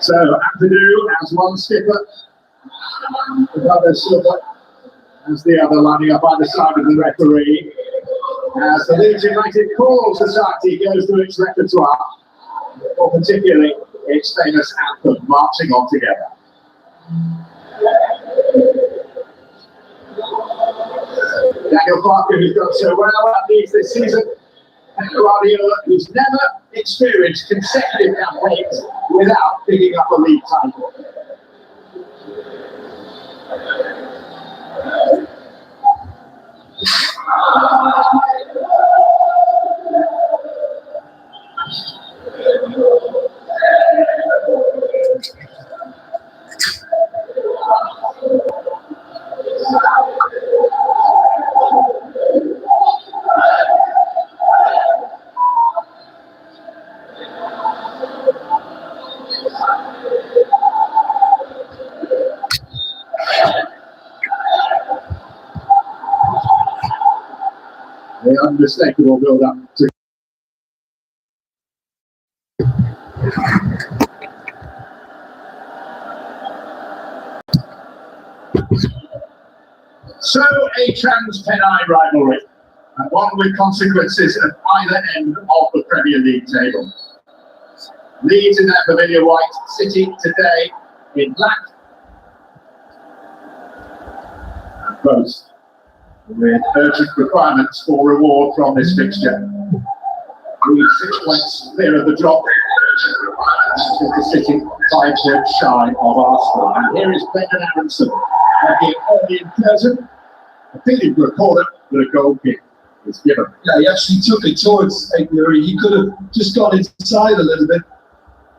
So, Ampadu as one skipper, another silver as the other, lining up by the side of the referee. As the Leeds United Choral Society goes through its repertoire, or particularly its famous anthem, Marching On Together. Daniel Parker, who's done so well at Leeds this season, and Guardiola, who's never experienced consecutive campaigns without picking up a league title. The unmistakable build-up to so a trans-Pennine rivalry, and one with consequences at either end of the Premier League table. Leeds in their familiar white, City today in black, and both with urgent requirements for reward from this fixture. Leeds 6 points clear of the drop, with the City 5 points shy of Arsenal. And here is Brendan Aronson making early in person, appealing for a corner, but a goal kick is given. Yeah, he actually took it towards Aguilera. He could have just gone inside a little bit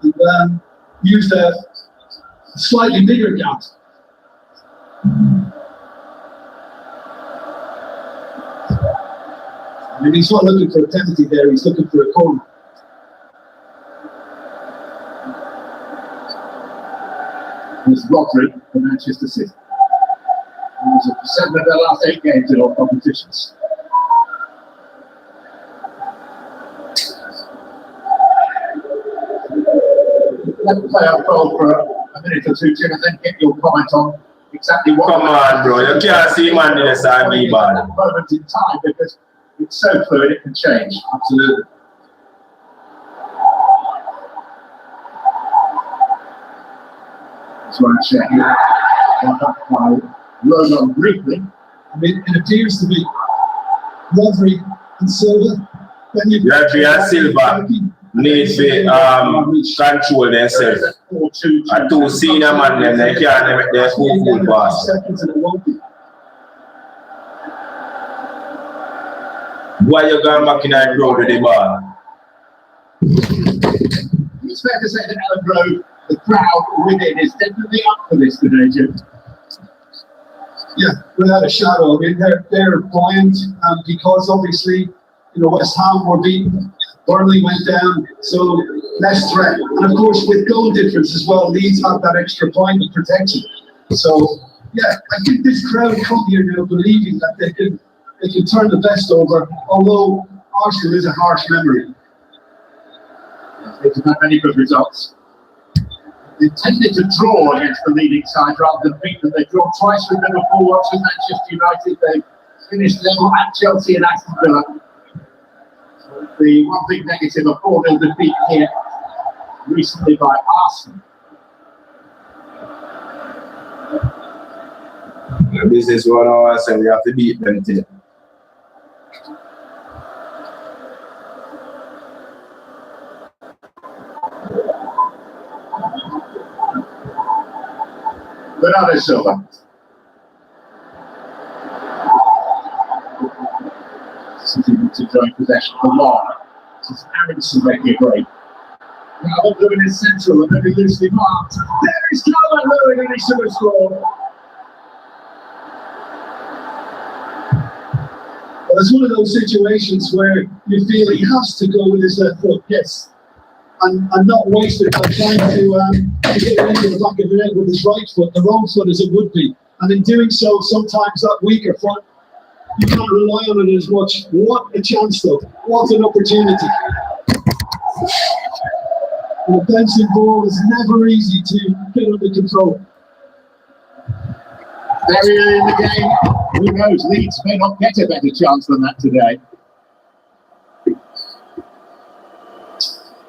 and used a slightly bigger gap. I mean, he's not looking for a penalty there, he's looking for a corner. It's Rodri for Manchester City. He was at 7 of their last 8 games in all competitions. Let the play unfold for a minute or two, Tim, and then get your comment on exactly what. Come on, bro, you can't see man in the side me ball. Moment in time, because it's so fluid, it can change. Absolutely. That's what I'm checking. Got up by Roland briefly. I mean, it appears to be Rodri and Silva. Then you've got Silva need to control themselves. And 2 senior man, then they can't make their full pass. Why you going back in that road with the ball? It's fair to say that Ellen Grove, the crowd within, is definitely up for this today, Jim. Yeah, without a shadow. I mean, they're buoyant because obviously, you know, West Ham were beaten, Burnley went down, so less threat. And of course, with goal difference as well, Leeds have that extra point of protection. So, yeah, I think this crowd come here now believing that they can turn the best over, although Arsenal is a harsh memory. They've had many good results. They tended to draw against the leading side rather than beat them. They drawn twice with Liverpool, once with Manchester United. They finished level at Chelsea and Aston Villa. The one big negative, a 4-0 defeat here recently by Arsenal. This is what I say, we have to beat them today. Bernardo Silva. City to join possession for long. This is Aronson making a break. Now Lewin is central and very loosely marked. There is Calvert Lewin and he should have scored. Well, it's one of those situations where you feel he has to go with his left foot, yes, and not waste it by trying to get it into the back of the net with his right foot, the wrong foot as it would be. And in doing so, sometimes that weaker foot, you can't rely on it as much. What a chance though, what an opportunity. The bouncing ball is never easy to get under control. Very early in the game. Who knows? Leeds may not get a better chance than that today.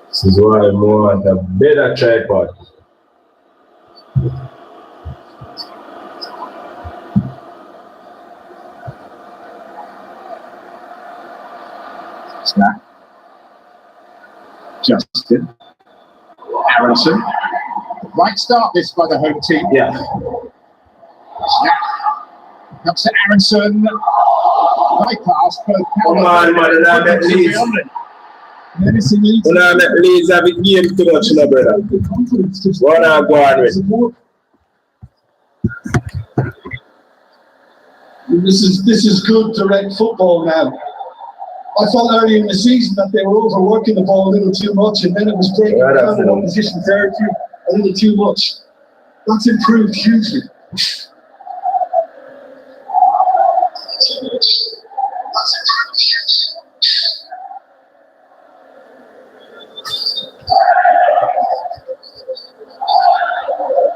This is why I want a better tripod. Snap. Justin. Aronson. Right start this by the home team. Yeah. Snap. Comes to Aronson. Bypass both. Come on, man, and I met Leeds. Menacing Leeds. When I met Leeds, have a game too much, no, brother. What I go on with? This is good direct football now. I felt early in the season that they were overworking the ball a little too much, and then it was breaking down in opposition territory a little too much. That's improved hugely.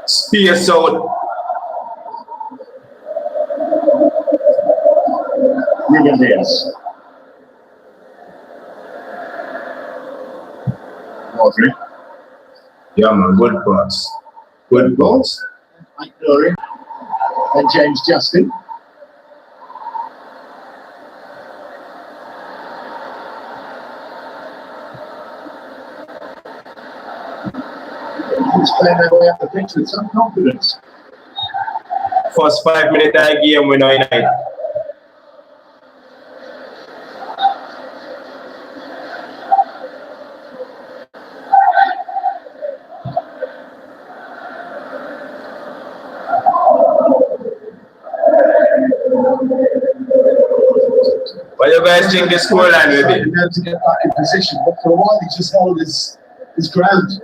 Space out. Ruben Diaz. Audrey. Yeah, man, good pass. Good pass. Mike Glory. And James Justin. He's playing their way up the pitch with some confidence. First 5 minutes of the game, we know in it. What do you guys think the scoreline will be? Now to get back in position, but for a while he just held his ground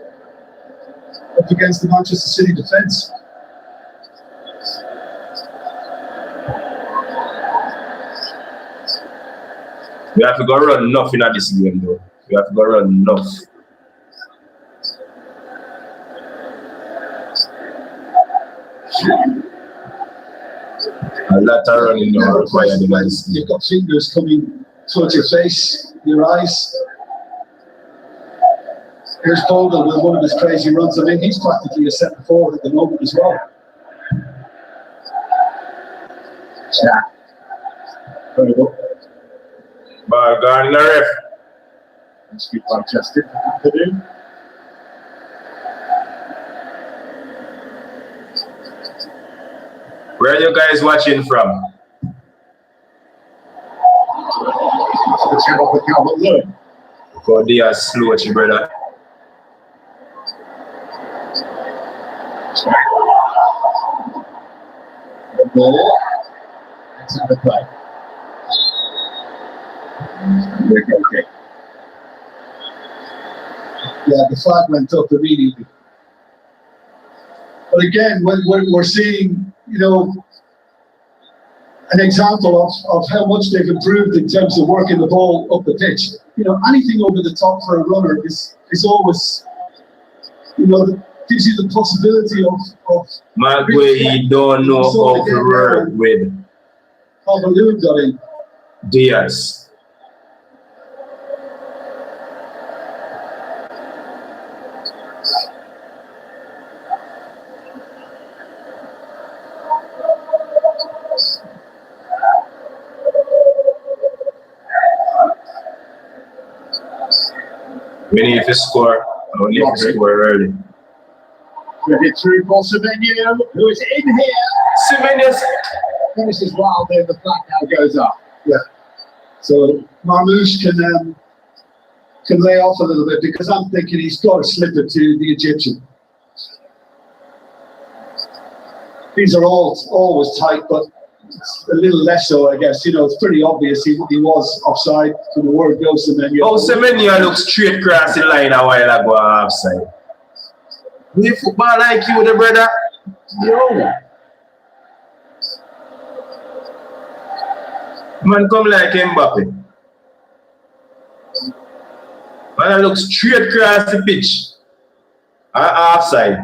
up against the Manchester City defence. We have to go run enough in this game, though. We have to go run enough. A lot of running now required in this game. You've got fingers coming towards your face, your eyes. Here's Bogle with one of his crazy runs. I mean, he's practically a centre forward at the moment as well. Yeah. Very good. Ball gone in the ref. That's good by Justin. To do. Where are you guys watching from? The channel for Calvert Lewin. Because they are slow, brother. The ball. That's in the play. Okay. Yeah, the flag went up immediately. But again, we're seeing, you know, an example of how much they've improved in terms of working the ball up the pitch. You know, anything over the top for a runner is always, you know, gives you the possibility of Mark, where you don't know how to work with Calvert Lewin got in. Diaz. We need to score. We need to score early. Credit through for Semenyo, who is in here. Semenyo's Finishes wild there, the flag now goes up. Yeah. So Marmoush can lay off a little bit, because I'm thinking he's got to slip it to the Egyptian. These are always tight, but it's a little less so, I guess. You know, it's pretty obvious he was offside from the word go Semenyo. Oh, Semenyo looked straight across the line a while ago offside. We football like you, the brother. Yo. Man come like Mbappe. Man Man, I look straight across the pitch. Offside.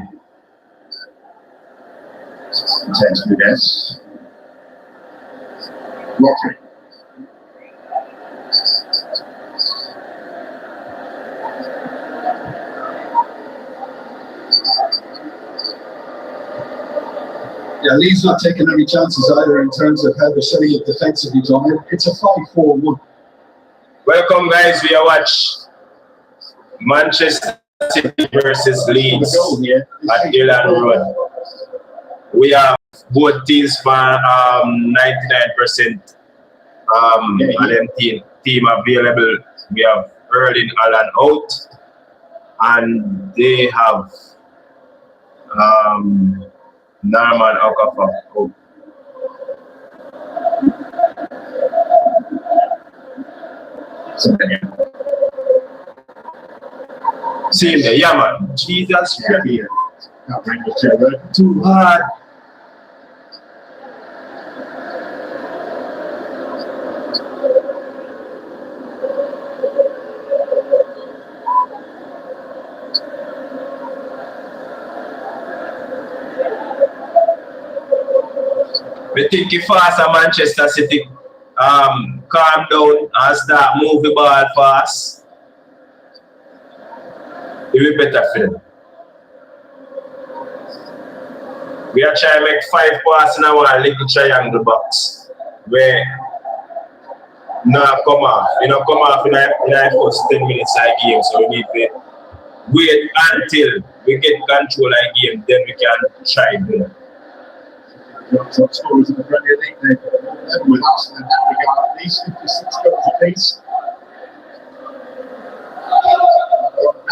Intense Nunes. Rodri. Yeah, Leeds not taking any chances either in terms of how they're setting it defensively, John. It's a 5-4-1. Welcome, guys. We are watch Manchester City versus Leeds at Ilan Road. We have both teams for 99% and then team available. We have Erling Haaland out, and they have Norman Okafor out. Same there, yeah, man. Jesus Christ. Too hard. We think if fast Manchester City calm down and start move the ball fast, it will be better for them. We are trying to make 5 passes in our little triangle box where now come off. You know, come off in the first 10 minutes of the game, so we need to wait until we get control of the game, then we can try to. Top scorers in the Premier League, they're with Arsenal in that regard, at least 56 goals apiece.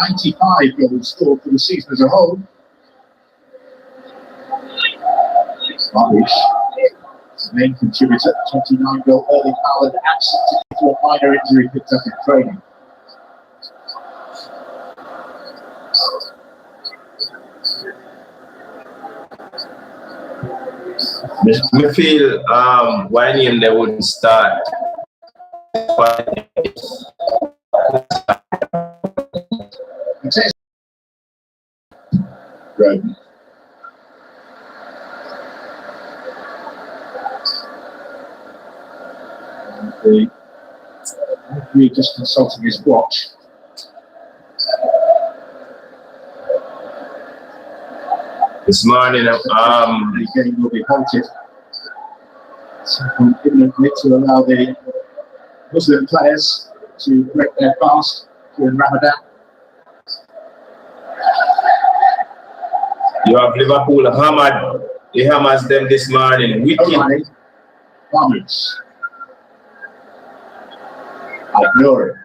95 goals scored for the season as a whole. Rubbish. Main contributor, 29-goal Erling Haaland, absent due to a minor injury picked up in training. We feel why name they wouldn't start. Right. We're just consulting his watch. This morning, the game will be halted. So imminently to allow the Muslim players to break their fast during Ramadan. you have Liverpool hammered. They hammers them this morning. Wicked. Ramos. Ignore it.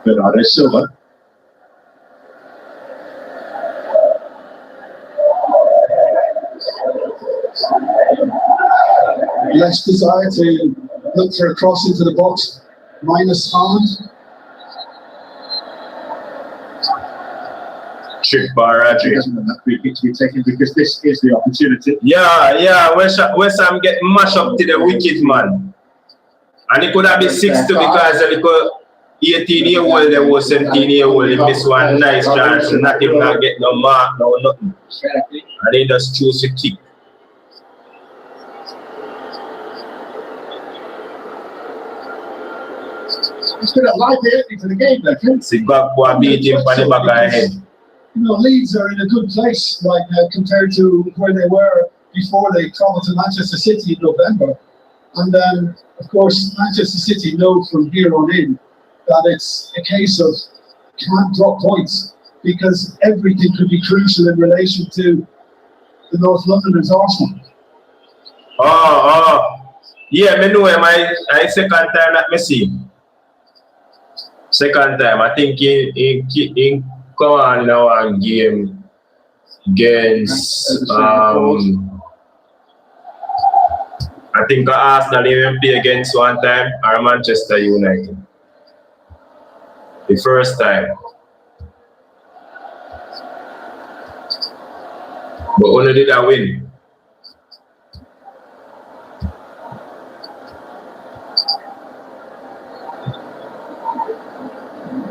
Bernardo Silva. Less desire to look for a cross into the box, minus Haaland. Trick Barrage. Doesn't want that free kick to be taken because this is the opportunity. Yeah, West Ham get mashed up to the wicked man. And it could have been 6-2 because they could 18-year-old, they was 17-year-old, they missed one nice chance, not even not get no mark, no nothing. And they just choose to kick. It's been a lively ending to the game, though, Ken. See, Gakpo beat him for the back of the head. You know, Leeds are in a good place right now compared to where they were before they travelled to Manchester City in November. And of course, Manchester City know from here on in that it's a case of can't drop points because everything could be crucial in relation to the North Londoners Arsenal. Yeah, I know him. I second time that I see him. Second time, I think he come on in our game against I think Arsenal even play against one time or Manchester United. The first time. But only did I win.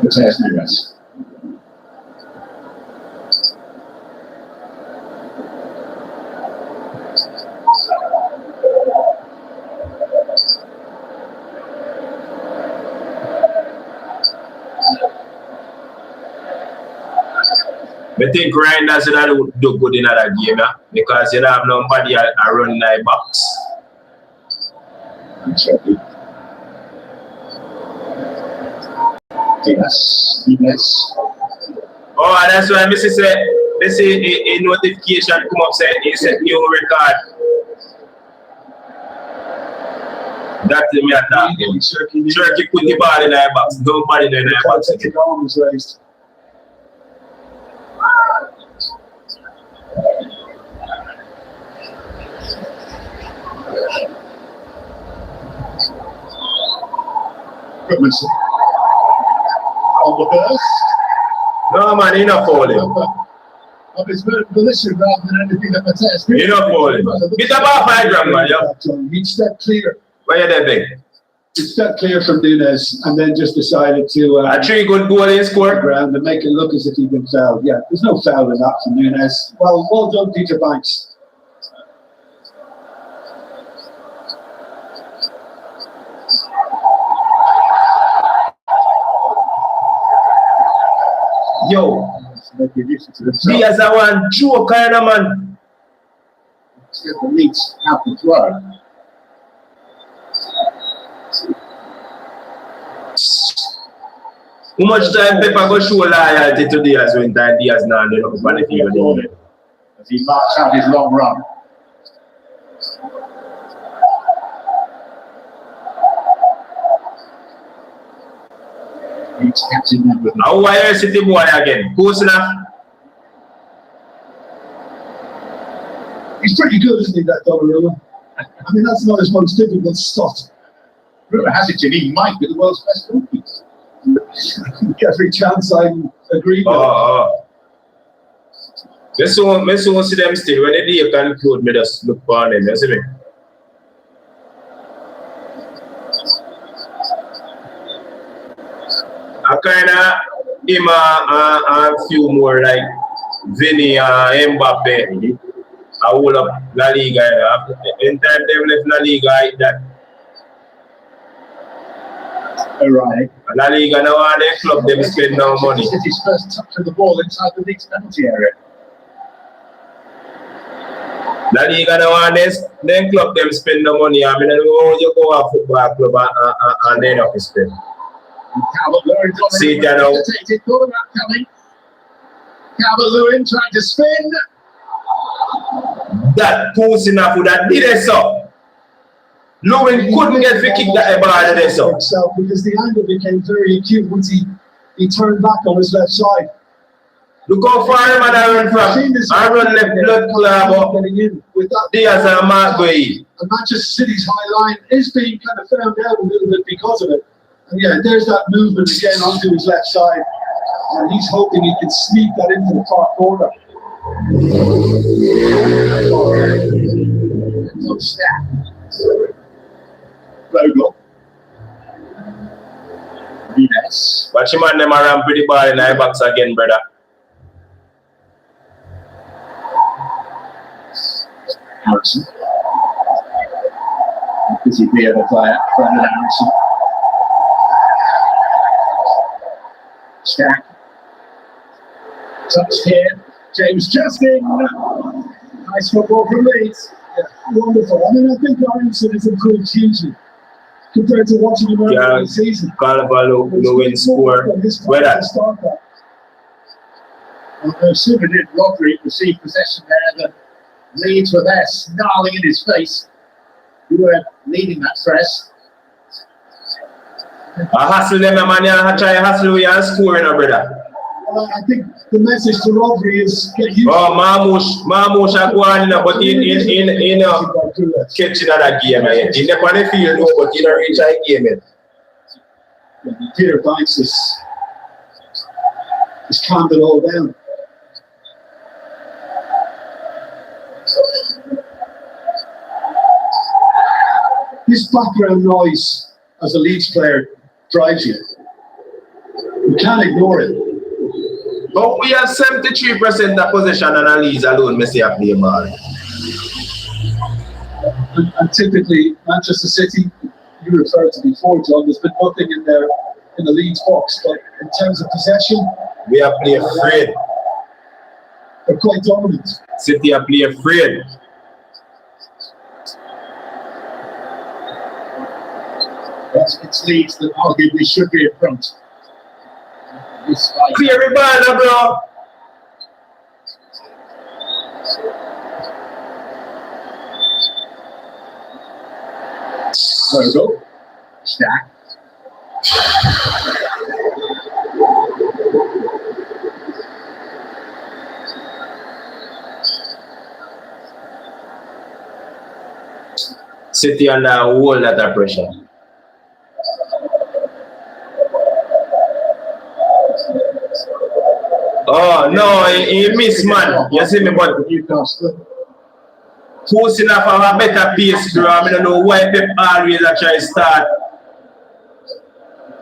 Mateus Nunes. I think Grinders will do good in that game, yeah? Because you don't have nobody run in the box. Yes. Oh, and that's why Mrs. said, they say a notification come up saying he said new record. That's the me attack. Turkey put the ball in the box. Nobody in the box. The arm was raised. Goodmanson. On the burst. No man, he not falling. Of his volition rather than anything that Mateus. He not falling. Get about 5 grand, man, yeah. He'd stepped clear. Where you there, big? He stepped clear from Nunes and then just decided to A 3 good goal in score. ground and make it look as if he'd been fouled. Yeah, there's no foul in that from Nunes. Well done, Peter Banks. Yo, he has a one joke kind of man. The Leeds have the throw. How much time Pepper go show loyalty to Diaz when time Diaz now ended up on the field? As he marks out his long run. He's catching them with How wire City boy again? Close enough. He's pretty good, isn't he, that Donnarumma? I mean, that's not his most difficult stuff. Rumour has it he might be the world's best goalkeeper. Every chance I agree with. Oh. Me so see them still. When they do conclude, me just look for them, you see me? I kind of him a few more like Vinny and Mbappe. I hold up La Liga. In time they left La Liga that. Right. La Liga now and their club them spend no money. It's his first touch of the ball inside the Leeds penalty area. La Liga now and their club them spend no money. I mean, you go to a football club and they don't spend. Calvert-Lewin See that now. Thought about coming. Calvert-Lewin trying to spin. That close enough with that did it so. Lewin couldn't get the kick that ball there so. Because the angle became very acute once he turned back on his left side. Look how far him and I run from. I run left blood club up. Diaz and Mark Way. And Manchester City's high line is being kind of found out a little bit because of it. And yeah, there's that movement again onto his left side. And he's hoping he can sneak that into the far corner. Good snap. Vogel. Nunes. Watch him and them around pretty ball in the box again, brother. Harrison. Busy beer the player, Brendan Harrison. Stack. Touched here. James Justin. Nice football from Leeds. Yeah, wonderful. I mean, I think Harrison has improved hugely compared to watching him earlier this season. Calvert-Lewin score. Where that? Although Super did Rodri receive possession there, the Leeds were there snarling in his face. We were leading that press. I hustle them, man. I try to hustle you and score, brother. I think the message to Rodri is get used to Marmoush are going on, but in catching that game. In the on the field, but in a reach that game. Peter Banks has calmed it all down. This background noise as a Leeds player drives you. You can't ignore it. But we have 73% of possession and Leeds alone, Messi have play ball. And typically, Manchester City, you referred to before, John, there's been nothing in there in the Leeds box, but in terms of possession, We have play afraid. they're quite dominant. City have play afraid. It's Leeds that arguably should be in front. This fight. Clear the ball now, bro. Vogel. Stack. City under a whole lot of pressure. Oh no, he missed, man. You see me, but Newcastle. who's enough of a better pace, bro? I don't know why Pep always try to start.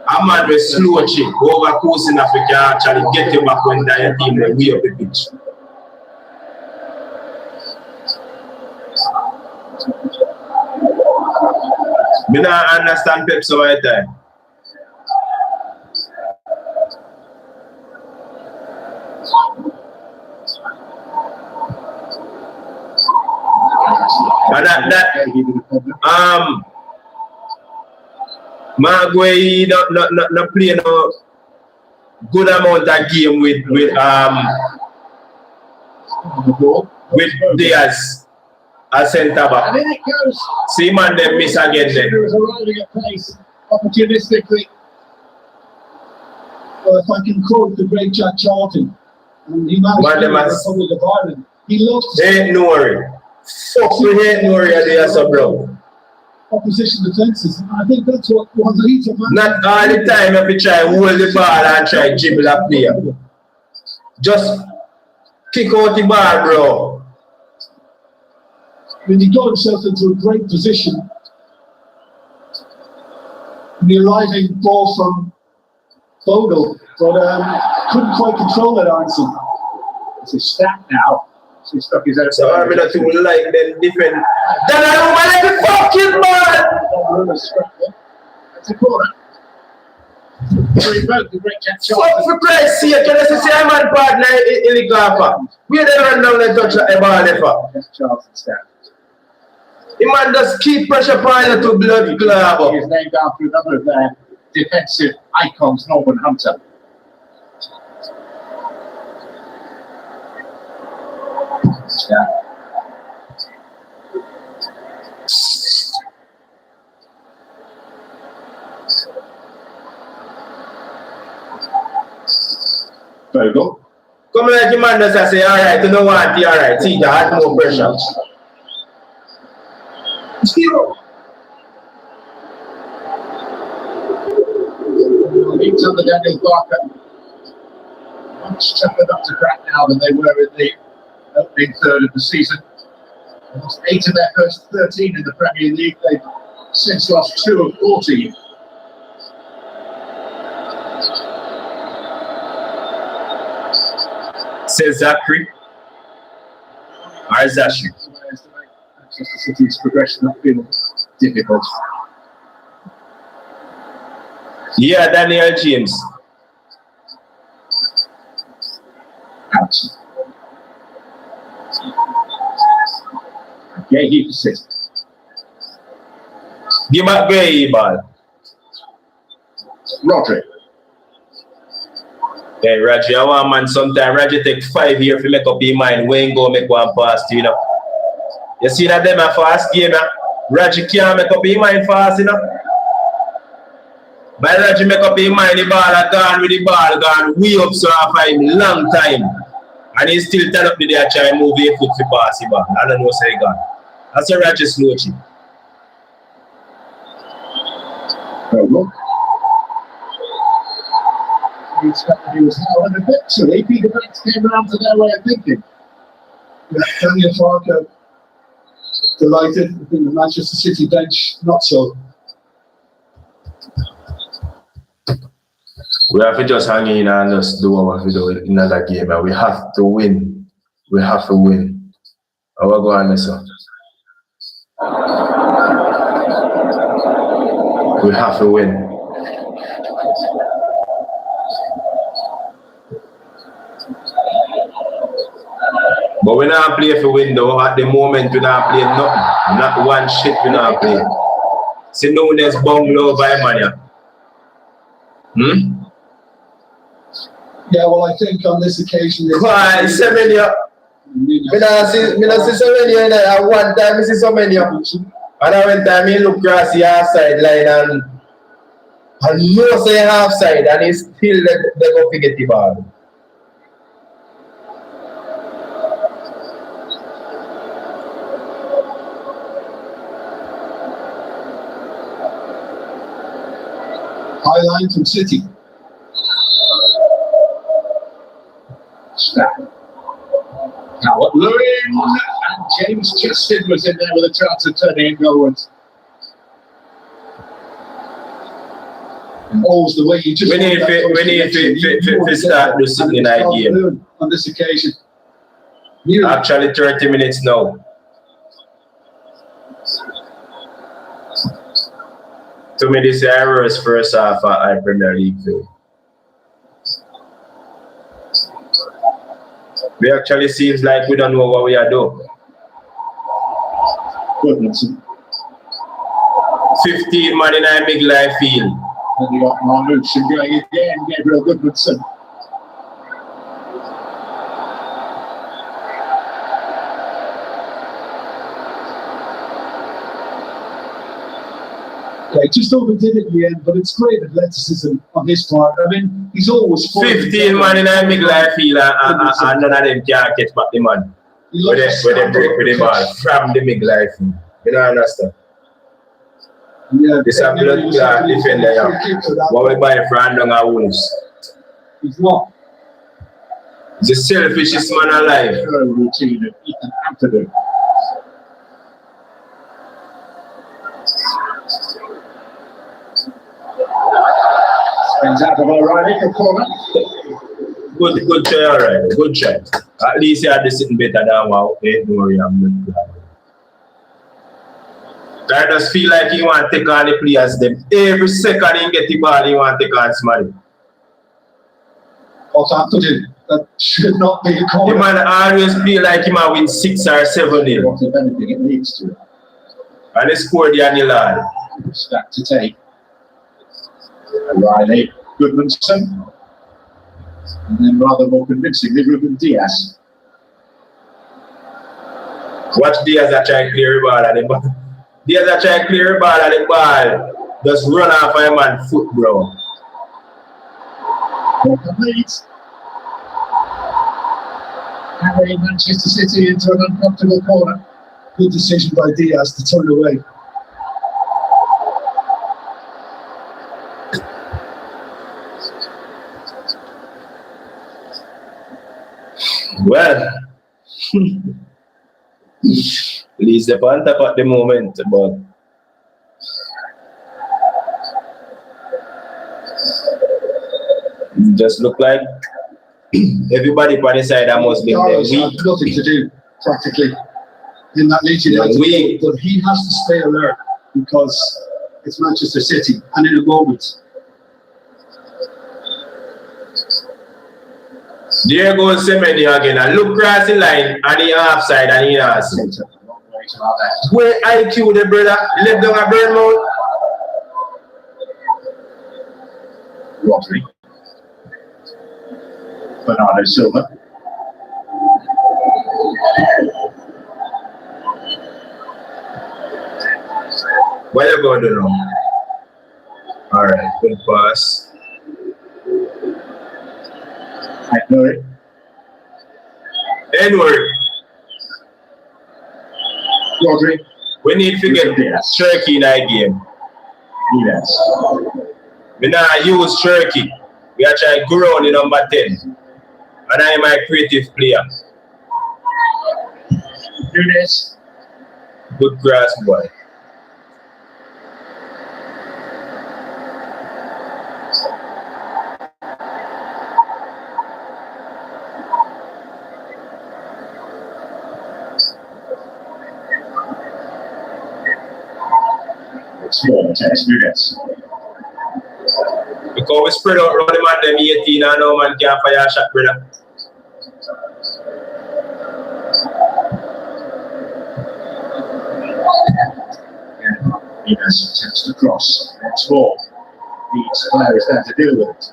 A man with slow chick over course enough we can actually get you back when your team like way up the pitch. Me don't understand Pep so many times. But Marguerite not play no good amount of game with Diaz as centre back. And in it goes. See man them miss again then. He was arriving at pace opportunistically. Well, if I can quote the great Jack Charlton, and he managed to the Republic of Ireland, he loved to ain't no worry. Fuck we ain't no worry there, so bro. opposition defences. And I think that's what Leeds are managing. Not all the time if you try hold the ball and try dribble a player. Just kick out the ball, bro. I mean, he got himself into a great position. And the arriving ball from Vogel, but couldn't quite control it, Arnson. It's a stack now. So he stuck his head. So I'm not too like them different. Then I don't want to fucking man! That's a corner. The great Jack Fuck Charlton. for Christ's sake, can you see a man partner in the golfer? We don't run down and touch the ball ever. Jack Charlton stand. The man just keep pressure upon you to blood club. He is named after another of their defensive icons, Norman Hunter. Yeah. Vogel. Come like the man does say, alright, you know what, alright, see, you had more pressure. Zero. Leeds under Daniel Barker. Much tougher not to crack now than they were in the opening third of the season. They lost 8 of their first 13 in the Premier League. They've since lost 2 of 14. Says Zachary. Or Zashi. Manchester City's progression upfield difficult. Yeah, Daniel James. Out. Yeah, he can sit. Give back Gray ball. Rodri. Hey, Raji, I want man sometime. Raji take 5 years to make up his mind. When go make one pass, you know. You see that them a fast game, Raji can't make up his mind fast, you know. By Raji make up his mind, the ball are gone with the ball, gone way up so for him long time. And he still turn up the day try move his foot to pass the ball. I don't know say he gone. That's a Raji slow chip. Vogel. He expected he was held, and eventually Peter Banks came around to their way of thinking. Yeah, Daniel Farker delighted. I think the Manchester City bench not so. We have to just hang in and just do what we do in another game, and we have to win. We have to win. How we go on this one? We have to win. But we not play for win though. At the moment we not play nothing. Not one shit we not play. See Nunes bungalow by man. Yeah, well, I think on this occasion... Why? 7 years. Me not see 7 years. At one time, I see so many. And I went time, he look across the half side line and no say half side, and he still they go forget the ball. High line from City. Snap. Now at Lewin, and James Justin was in there with a chance of turning it goalwards. And always the way you just... We need to start the Sydney night game. On this occasion. Actually 30 minutes now. To me, this errors first half at Premier League field. We actually seems like we don't know what we are doing. Goodmanson. 15 man in a big life field. And you got Marluchin going again, Gabriel Goodmanson. Okay, just overdid it in the end, but it's great athleticism on his part. I mean, he's always... 15 man in a big life field and none of them can catch back the man. When they break with the ball from the big life field. You don't understand? Yeah, this is a blood clot defender. What we buy from Down Wolves? He's not. He's the selfishest man alive. Routine of Ethan Ampadu. Spins out of O'Reilly for corner. Good try, alright. Good try. At least you had this sitting better than wow. Don't worry, I'm not glad. I just feel like he want to take on the players. Them. Every second he get the ball, he want to take on somebody. What's happening? That should not be a corner. The man always feel like he might win 6 or 7-0. What if anything it leads to? And he scored the annual lad. Stack to take. O'Reilly, Goodmanson. And then rather more convincingly, Ruben Diaz. Watch Diaz that try to clear the ball at the ball. Diaz that try to clear the ball at the ball. Just run off of him and foot, bro. Leeds. Carrying Manchester City into an uncomfortable corner. Good decision by Diaz to turn away. Well, Leeds the on top at the moment, but it just look like everybody on the side that must be weak. Nothing to do practically in that Leeds United game, but he has to stay alert because it's Manchester City, and in a moment. There goes Semenyo again, and look across the line and the half side and he has where IQ the brother left down a Bournemouth. Rodri. Bernardo Silva. What you going to do now? Alright, good pass. Edward. Rodri. We need to get Cherky in that game. Yes. We not use Cherky. We are trying to grow on the number 10. And I am my creative player. Do this. Good grass boy. Small test minutes. Because we spread out around the man, them 18 and no man can fire a shot, brother. Yes, attempts to cross. Once more. Leeds player is there to deal with it.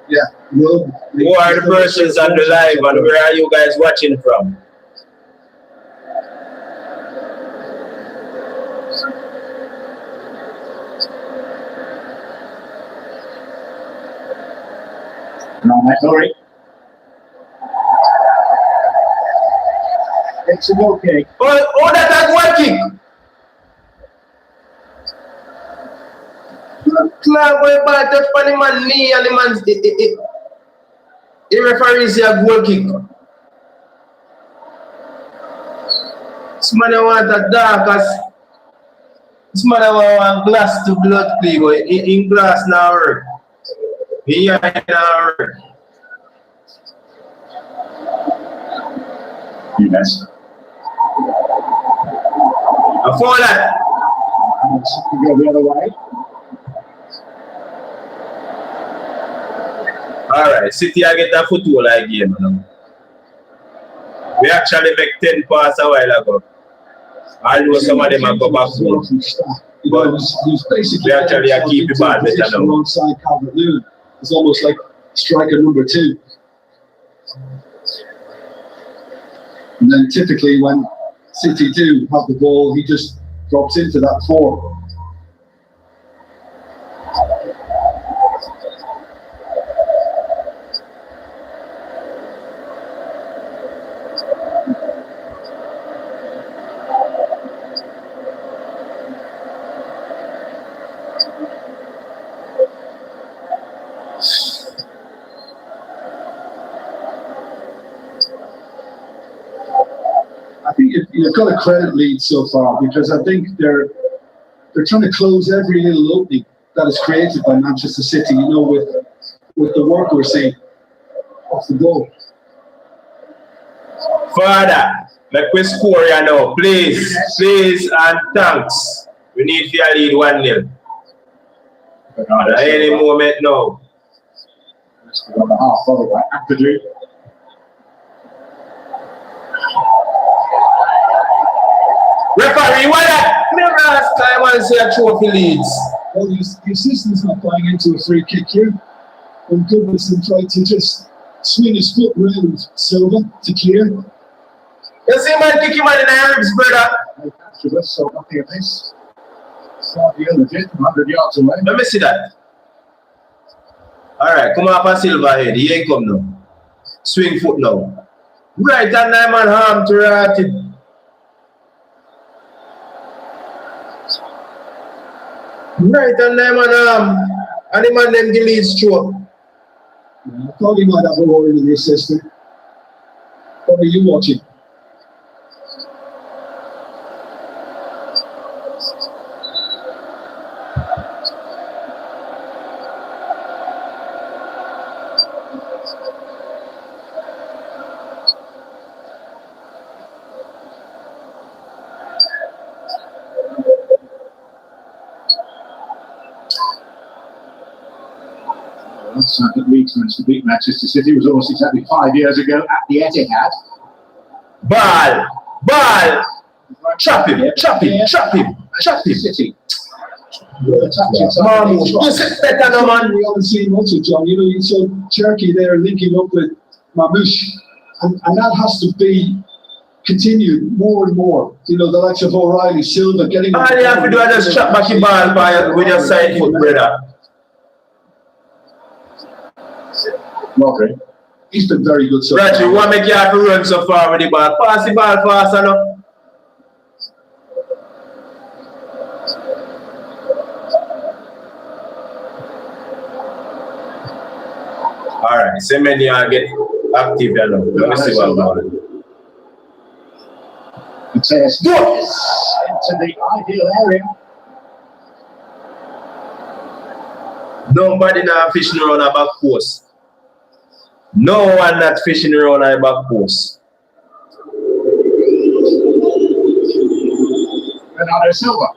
Yeah. Well, Who are the persons on the live and where are you guys watching from? Now, McMurray. It's a goal kick. Oh, that's a goal kick! Club boy ball touch on the man knee and the man's the referee say a goal kick. This man want a dark as this man want glass to blood play, but in glass now work. Here now work. Yes. I follow that. Go the other way. Alright, City I get a football game now. We actually make 10 passes a while ago. Although some of them have go back home. But we actually keep the ball better now. Alongside Calvert-Lewin. It's almost like striker number 2. And then typically when City do have the ball, he just drops into that 4. I think you've got to credit Leeds so far because I think they're trying to close every little opening that is created by Manchester City. You know, with the work we're seeing off the goal. Father, make we score here now, please, please, and thanks. We need to lead 1-0. At any moment now. On the half volley by Ampadu. Referee, what that? Never last time I say a trophy Leeds. Well, the assistant's not buying into a free kick here. And Goodmanson tried to just swing his foot round Silva to clear. You see man kick him in the ribs, brother. So nothing of this. Slightly legit, 100 yards away. Let me see that. Alright, come up and Silva head. He ain't come now. Swing foot now. Right hand man arm to right it. Right hand man arm. And the man them give Leeds through. I thought he might have a word with the assistant. What are you watching? That Leeds managed to beat Manchester City was almost exactly 5 years ago at the Etihad. Ball! Ball! Trap him! Trap him! Trap him! Trap him! City. Man, you sit better now, man. We haven't seen much of John. You know, you saw Cherky there linking up with Mamouche, and that has to be continued more and more. You know, the likes of O'Reilly, Silva, getting. All you have to do is just trap back your ball with your side foot, brother. Rodri. He's been very good so far. Right, you want to make you have to run so far with the ball. Pass the ball fast enough. Alright, so many are get active now. Let me see what's going on. It says yes into the ideal area. Nobody now fishing around a back post. No one not fishing around a back post. Bernardo Silva.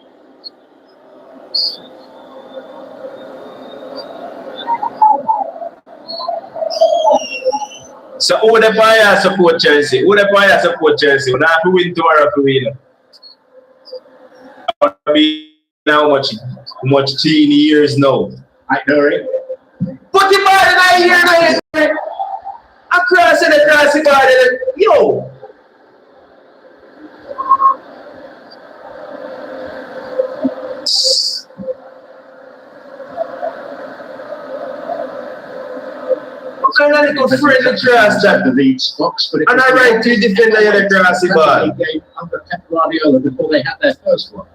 So who the player support Chelsea? Who the player support Chelsea? We have to win tomorrow to win. How much 10 years now? I know it. Put the ball in the ear, across the ball. Yo! I'm not going to friend the cross that. The Leeds box, but And I right to defend the grassy ball. He gave under Pep Guardiola before they had their first one.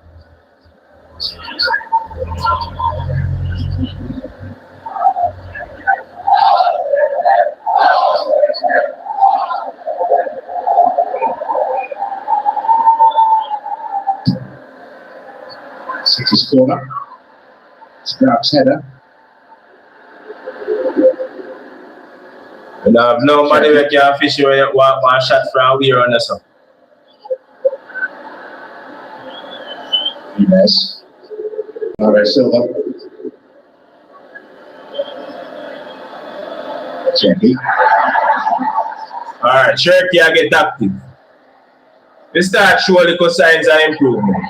City's corner. Scraps header. And I have no money where you can fish where you want one shot from here on the sun. Yes. Alright, Silva. Jackie. Alright, Cherokee, I get active. We start showing the signs of improvement.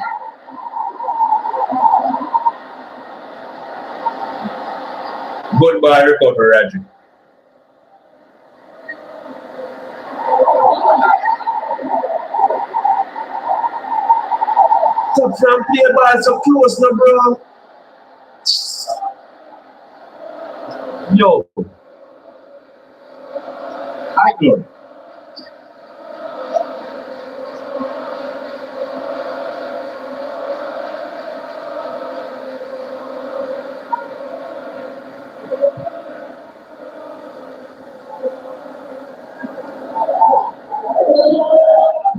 Good ball recovery, Roger. Top from play ball so close now, bro. Yo. High good.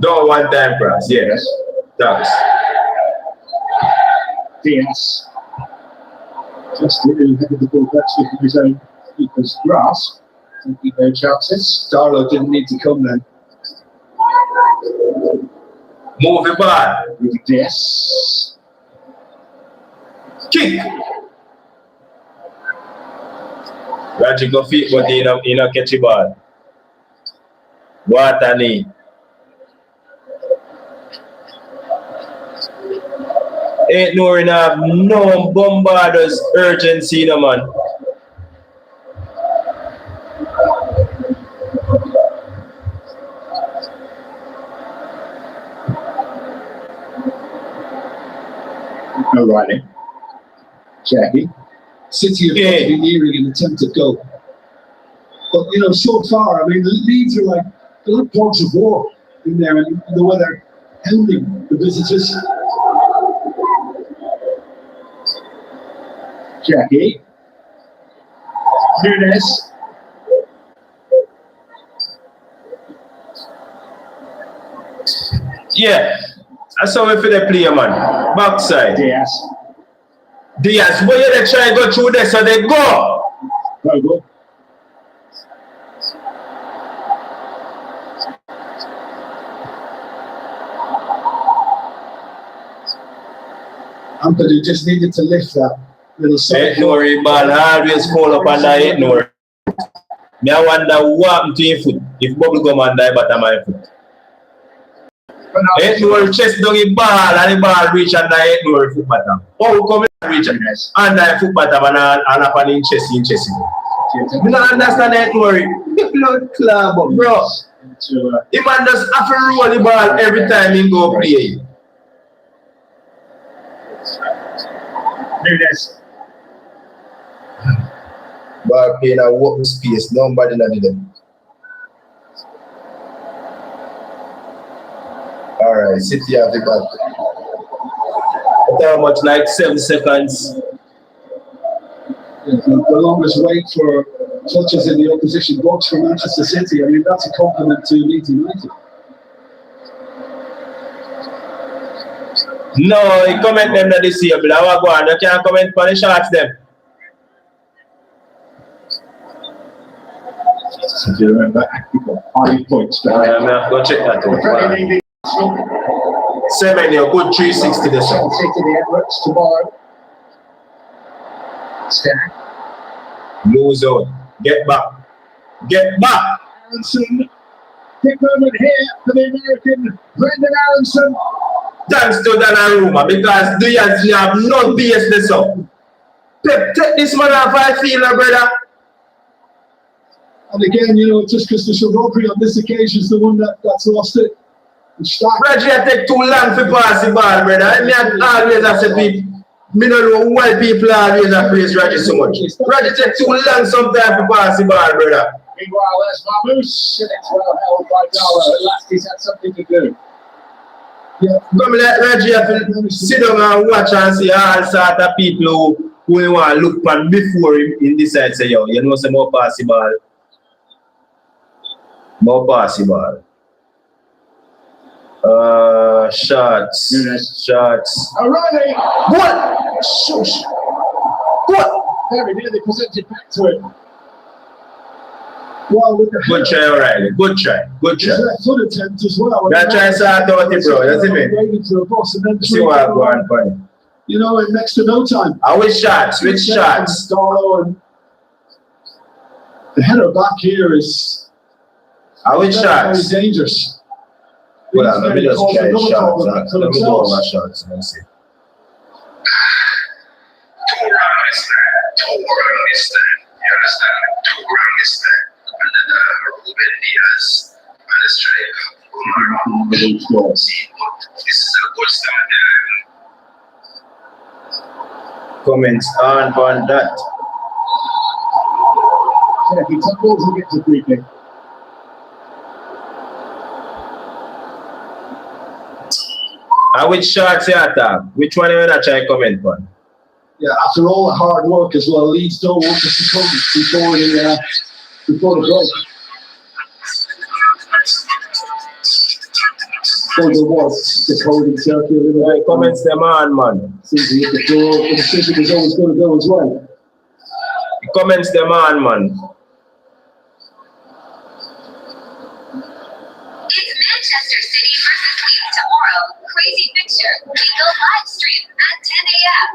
Don't one time cross, yes. Thanks. Diaz. Just really headed the ball back to his own keeper's grasp. Taking no chances. Darlow didn't need to come then. Move the ball. With Diaz. Kick. Roger go feet, but he don't catch the ball. What a knee. Ain't no enough, no bombarders urgency, no man. O'Reilly. Jackie. City have got to be nearing an attempted goal. But, you know, so far, I mean, the Leeds are like dogs of war in there, and the way they're hounding the visitors. Jackie. Nunes. Yeah, that's how we feel the player, man. Backside. Diaz. Diaz, where you try to go through there, so they go. Vogel. Anthony just needed to lift that little side. Ain't no worry, ball always fall up under ain't no worry. Me I wonder what happened to your foot. If bubble gum and die bottom of my foot. Ain't no worry, chest down the ball and the ball reach under ain't no worry foot bottom. Oh, come and reach under the foot bottom and up on in chest. Me don't understand ain't no worry. The blood club, bro. The man just have to roll the ball every time he go play. Nunes. Ball playing a walk space, nobody not them. Alright, City have the ball. How much, like 7 seconds? The longest wait for touches in the opposition box for Manchester City. I mean, that's a compliment to Leeds United. No, he comment them not disabled. I want to go on. You can't comment for the shots them. So do you remember? He got 5 points behind. I'm going to go check that out. 7, you're good 360 this one. City the Emirates tomorrow. Terry. Lose out. Get back. Get back. Aronson. Big moment here for the American Brendan Aronson. Thanks to Donnarumma because they have no base this up. Pep, take this man off I feel, brother. And again, you know, just because the Rodri on this occasion is the one that's lost it. Reggie, I take too long to pass the ball, brother. I mean, always I say people, me don't know why people always praise Reggie so much. Reggie take too long sometimes to pass the ball, brother. Meanwhile, there's Marmouche, and it's well held by Gala. At last, he's had something to do. Yeah. Come let Reggie have to sit down and watch and see all sort of people who want to look on before him decide say, yo, you know, some more pass the ball. More pass the ball. Shots. Nunes. Shots. O'Reilly! What? Shush! What? Very nearly presented back to him. Well, with the Good try, O'Reilly. Good try. Good try. his left foot attempt as well. That try sort out it, bro. You see me? Waiting for a boss and then See what I'm going for. you know, in next to no time. I wish shots. Which shots? Darlow and the header back here is I wish very shots. dangerous. Well, let me just try Another shots. goal Let for me go themselves. over shots and see. Too wrong this time. Too wrong this time. You understand? Too wrong this time. And Ruben Diaz and the striker Omar. See, but this is a good start. Comments on that. So if he tumbles, he gets a free kick. And which shots you attack? Which one you want to try comment on? Yeah, after all the hard work as well, Leeds don't want to succumb before the break. So there was the holding circle a little Right, bit. comments them on, man. Seems to hit the floor. The decision was always going to go as well. The comments them on, man. It's Manchester City versus Leeds tomorrow. Crazy fixture. We go live stream at 10 a.m.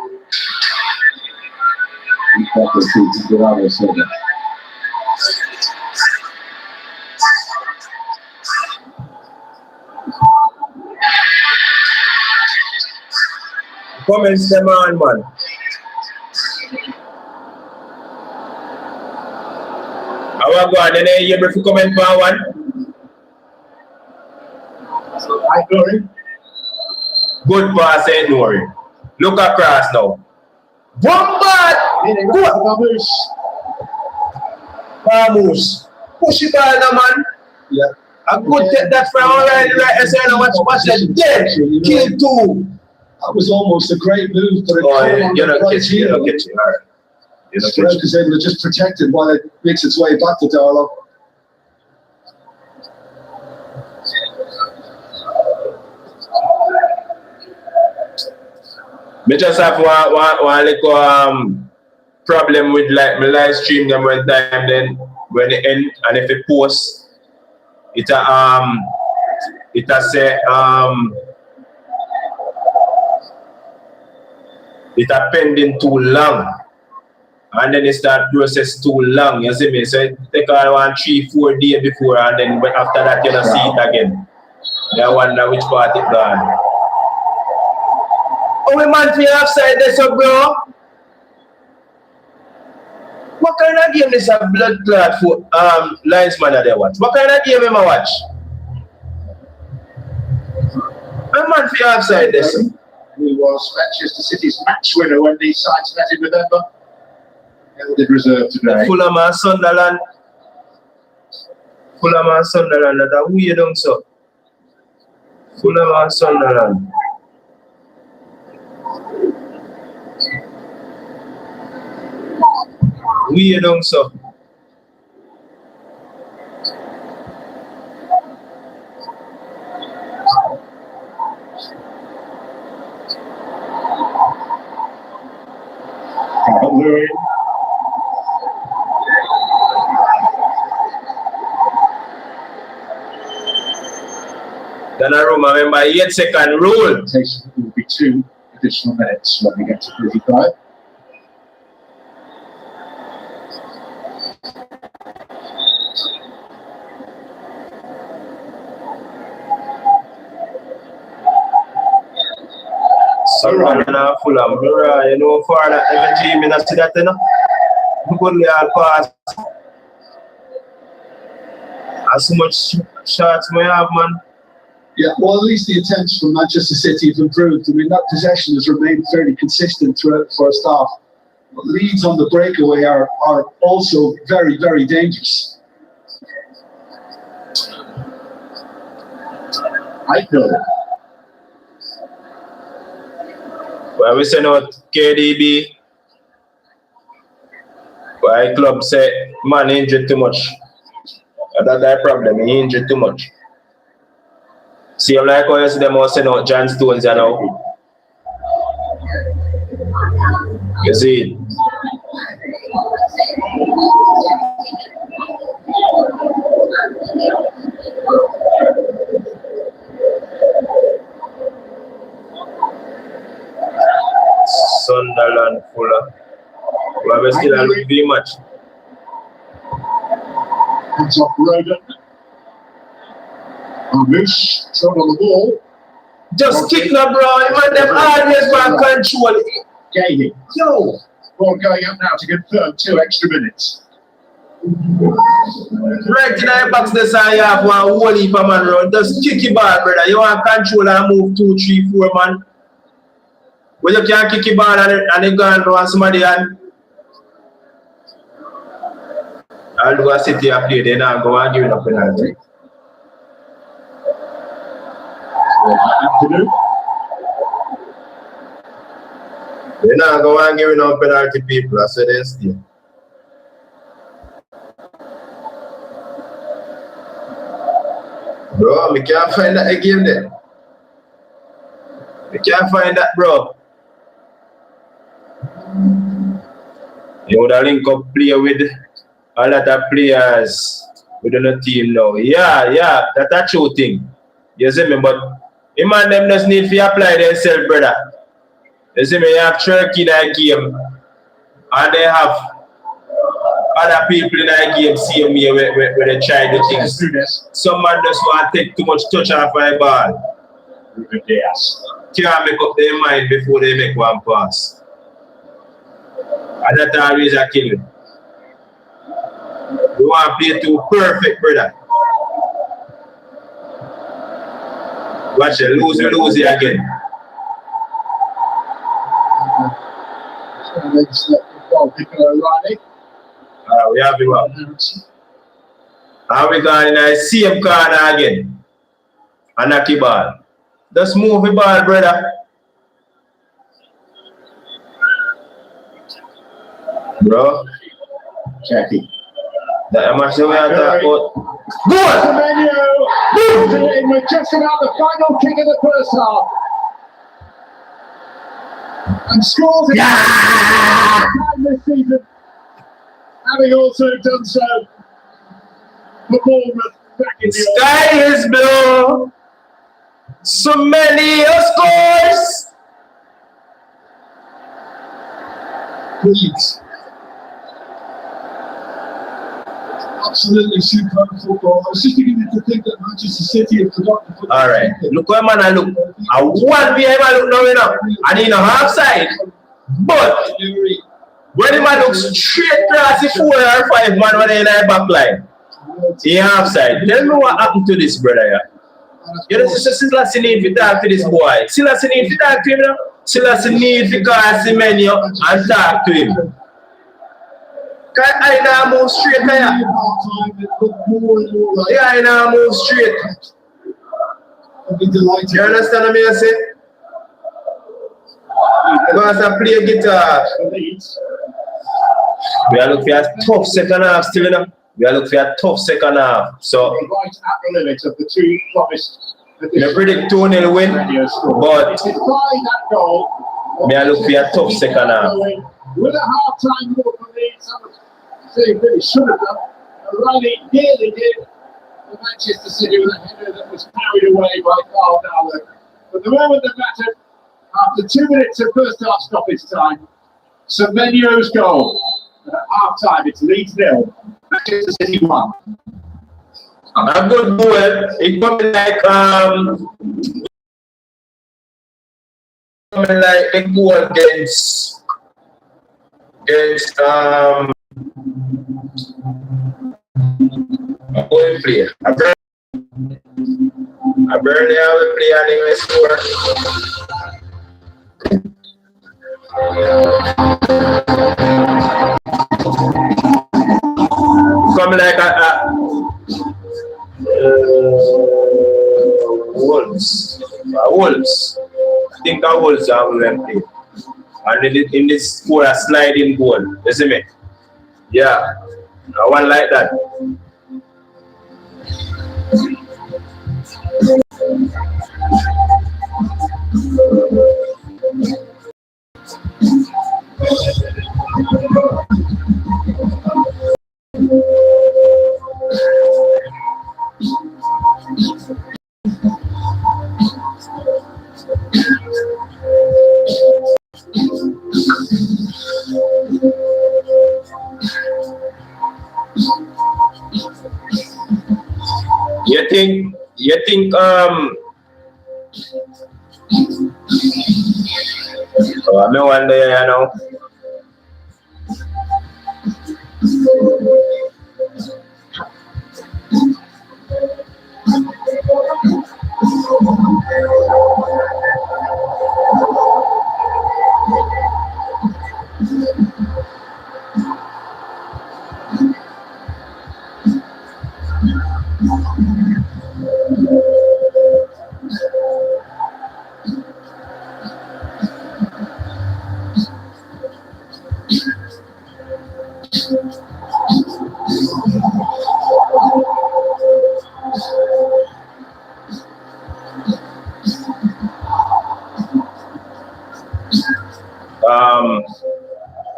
We've got the two to get out of so Comments them on, man. I want to go on, then you able to comment for one? Hi, Glory. Good pass, ain't no worry. Look across now. One ball! Nearly Go right on. to Marmouche. Marmouche. Push it ball now, man. yeah. I could take that from O'Reilly right there, saying watch that dead. Kill two. That was almost a great move, but it Oh, came yeah, on you're the not right catching, you're heel. not catching. All right. You're not Stroke catching. is able to just protect it while it makes its way back to Darlow. Me just have one little problem with like my live stream them one time, then when it end and if it post it say it pending too long and then it start process too long, you see me? So it take all 1 3-4 days before and then after that you don't see it again. I wonder which part it gone. Oh, we man for offside this up, bro. What kind of game this a blood clot for linesman that they watch? What kind of game am I watch? My man for offside this. Who was Manchester City's match winner when the sides met in November. Held in reserve today. Fulham and Sunderland. Fulham and Sunderland, that who you don't so? Fulham and Sunderland. We don't so. Louis. Donnarumma, remember 8-second rule. Rotation will be 2 additional minutes when we get to 35. Sunderland and Fulham. You know, for that every team in a see that, you know. Good all pass. As much shots we have, man. Yeah, well, at least the attempts from Manchester City have improved. I mean, that possession has remained fairly consistent throughout the first half. But Leeds on the breakaway are also very, very dangerous. Michael. Well, we send out KDB. Why club say man injured too much. That's the problem, he injured too much. See, I'm like how you see them all send out John Stones, you know. You see it? Sunderland, Fulham. Well, we still have a big match. Comes off Roden. Bush, shot on the ball. Just kick now, bro. You want them always back control. Gahey. Yo. Ball going up now to confirm 2 extra minutes. Right in the box, this I have one whole heap of man run. Just kick your ball, brother. You want control and move 2, 3, 4 man. When you can't kick your ball and you go and run somebody and I'll do a City a play, then I'll go and give it a penalty. Then I'll go and give it a penalty, people. I said they stay. Bro, we can't find that again there. We can't find that, bro. You would have link up play with a lot of players within the team now. Yeah, that's a true thing. You see me, but the man them just need to apply themselves, brother. You see me, you have Turkey in that game, and they have other people in that game same way where they try the things. Some man just want to take too much touch off my ball. Can't make up their mind before they make one pass. And that's always a killer. We want to play too perfect, brother. Watch it, lose it again. We have it up. And we got in the same corner again. And knock the ball. Just move the ball, brother. Bro. Jackie. That much we are talking about. Good! With just about the final kick of the first half. And scores it this season. Having also done so for Bournemouth back in the sky is blue. So many scores. Leeds. Absolutely superb football. I was just beginning to think that Manchester City have forgotten to put. All right, look where man I look. I want behind man look now, you know. And in a half side. But when the man looks straight across the 4 or 5 man when they in the back line. In half side. Tell me what happened to this brother here. You know, Silas need to talk to this boy. Silas need to talk to him now. Silas need to call the menu and talk to him. Because I now move straight there. Yeah, I now move straight. You understand what I say? Because I play guitar. We are looking at a tough second half still, you know. We are looking at a tough second half. So, right at the limit of the 2 promised. I predict 2-0 win, but we are looking at a tough second half. With a half-time goal for Leeds, they really should have done. Riley nearly did for Manchester City with a header that was carried away by Carl Dowler. But the moment that mattered, after 2 minutes of first half stoppage time, Semenyo's goal. And at half-time, it's Leeds 0, Manchester City 1. A good goal. It comes like like the goal against a goal player. I barely have a player and he will score. Come like Wolves. Wolves. I think Wolves have them play. And in this score a sliding goal. You see me? Yeah. I want like that. You think I may wonder, you know.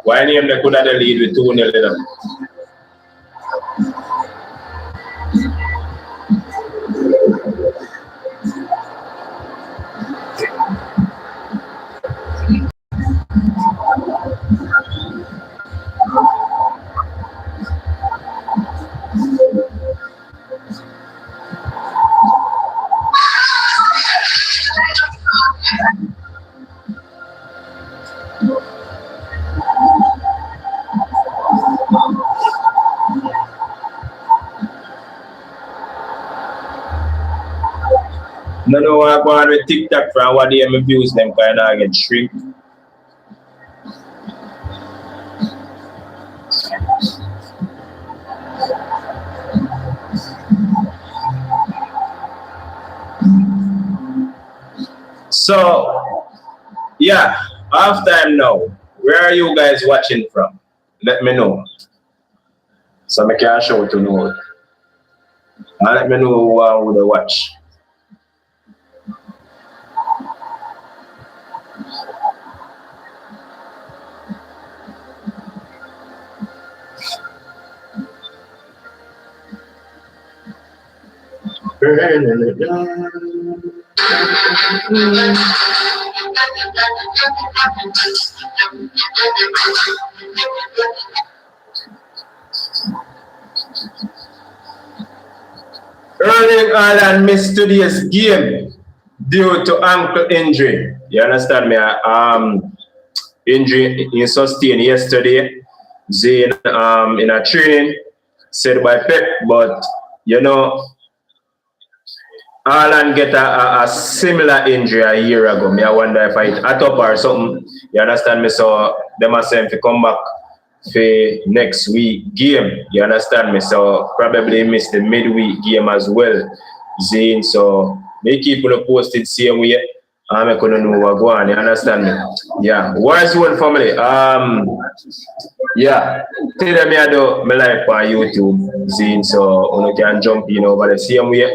Why name they could have the lead with 2-0? No, no, I go on with TikTok from what they views them kind of get shrink. So, yeah, half time now. Where are you guys watching from? Let me know. So I can show to know. And let me know who I would watch. Erling Haaland missed today's game due to ankle injury. You understand me? Injury he sustained yesterday. In a training said by Pep, but you know, Haaland get a similar injury a year ago. Me I wonder if I hit a top or something. You understand me? So they must say if he come back for next week game. You understand me? So probably miss the midweek game as well. Zane. So they keep on posted same way. I couldn't know what go on. You understand me? Yeah. Where's one family? Yeah. Tell them I do my life on YouTube, Zine, so you can jump in over the same way.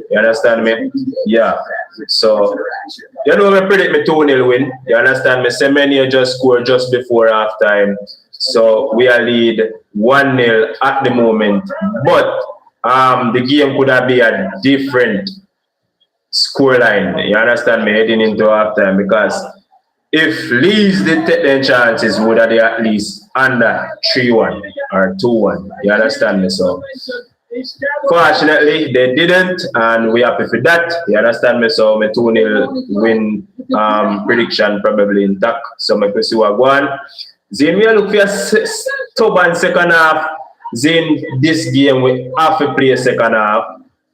You understand me? Yeah. So you know I predict me 2-0 win. You understand me? Semenya just scored just before halftime. So we are lead 1-0 at the moment. But the game could have been a different scoreline. You understand me? Heading into halftime, because if Leeds did take their chances, would have they at least under 3-1 or 2-1. You understand me? So Fortunately, they didn't, and we happy for that. You understand me? So my 2-0 win prediction probably intact. So I see what one. Then we look for a stubborn second half. Then this game we have to play a second half.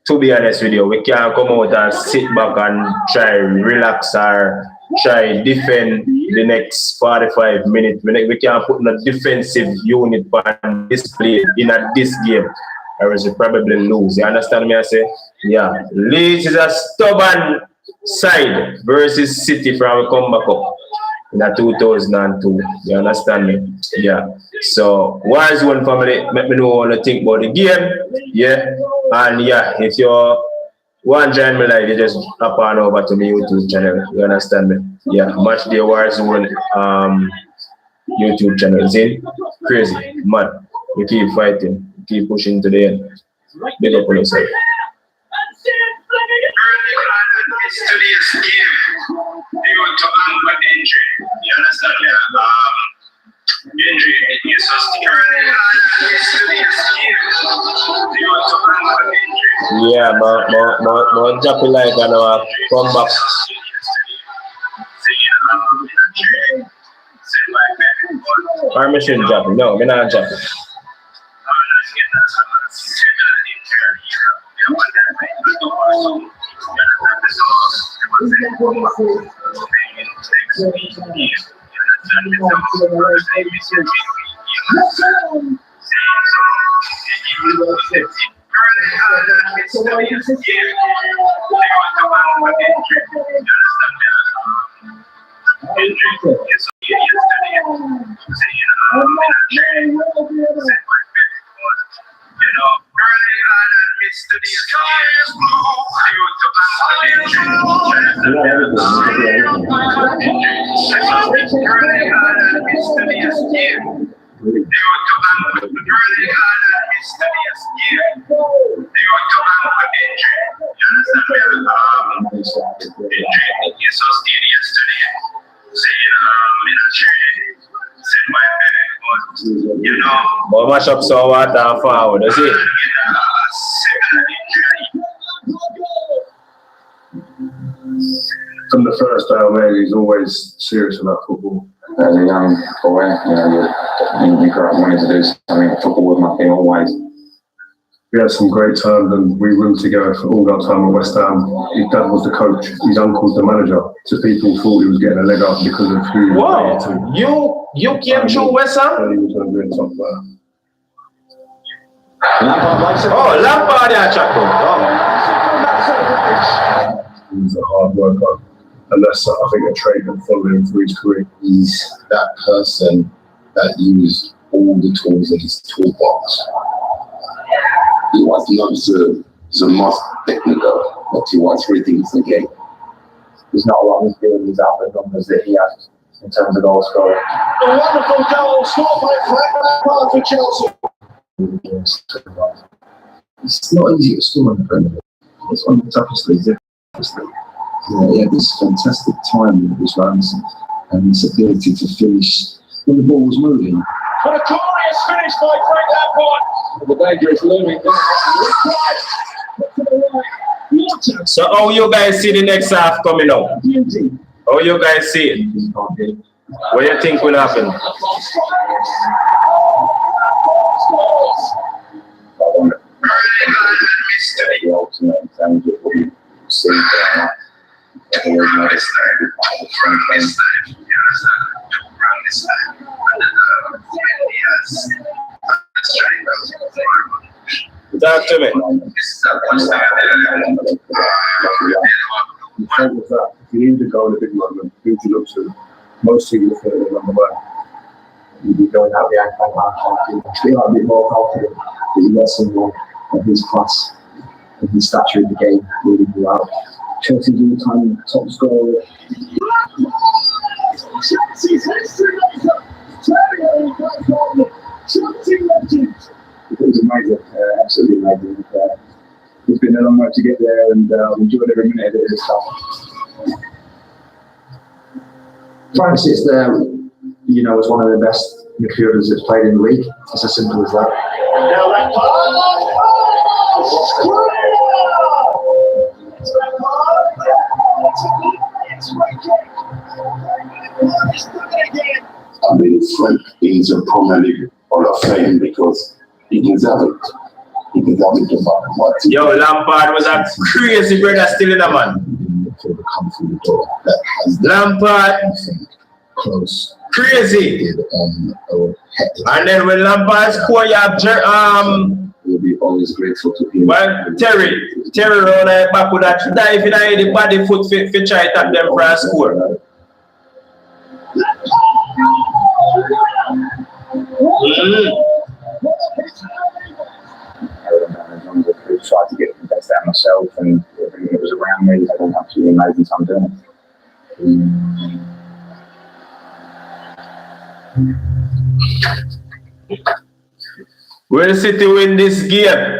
To be honest with you, we can't come out and sit back and try relax or try defend the next 45 minutes. We can't put a defensive unit on display in this game, or else we probably lose. You understand me? I say, yeah. Leeds is a stubborn side versus City from we come back up in a 2002. You understand me? Yeah. So, wise one family, let me know what you think about the game. Yeah. And yeah, if you want to join me live, you just hop on over to my YouTube channel. You understand me? Yeah. Match the Warzone YouTube channel. See? Crazy. Man. We keep fighting. We keep pushing to the end. Big up on yourself. Mysterious game due to ankle injury. You understand me? Injury is so scary. Mysterious game due to ankle injury. Yeah, but drop it like and come back. Our machine dropping. No, we're not dropping. But mash up so water and forward, you see? From the first day I met, he's always serious about football. As a young boy, you grow up wanting to do something. Football was my thing always. We had some great times and we roomed together for all that time at West Ham. His dad was the coach, his uncle's the manager. So people thought he was getting a leg up because of who he was related to. You came through West Ham? And he was going to be in top player. Oh, Lampard and Chaco. He was a hard worker. And that's, I think, a trait that followed him through his career. He's that person that used all the tools in his toolbox. He was not the most technical, but he was reading the game. There's not a lot of doing these average numbers that he has in terms of goal scoring. A wonderful goal scored by Frank Lampard for Chelsea. It's not easy to score in the Premier League. It's one of the toughest leagues. He had this fantastic time with his runs and his ability to finish when the ball was moving. What a glorious finish by Frank Lampard. The danger is looming. So how you guys see the next half coming up? How you guys see it? What do you think will happen? The ultimate in terms of what you see there. Talk to me. The thing was that if you need to go in a big moment, who do you look to? Most people look at it number one. You'd be going out the ankle, feel a bit more confident that you get someone of his class and his stature in the game leading you out. Chelsea's all-time top scorer. It was amazing, absolutely amazing. It's been a long way to get there, and enjoyed every minute of it this time. Frank sits there, as one of the best midfielders that's played in the league. It's as simple as that. I mean, Frank is a Premier League Hall of Fame because he deserves it. He deserves it about what he Yo, Lampard was a crazy brother still in the man. to come through the door. That has Lampard, close. crazy. Did on our head. And then when Lampard score, you have We'll be always grateful to him. well, Terry round the back with that dive in the body foot for try to tap them for a score. I tried to get the best out of myself, and everything that was around me, I had an absolutely amazing time doing it. Will City win this game?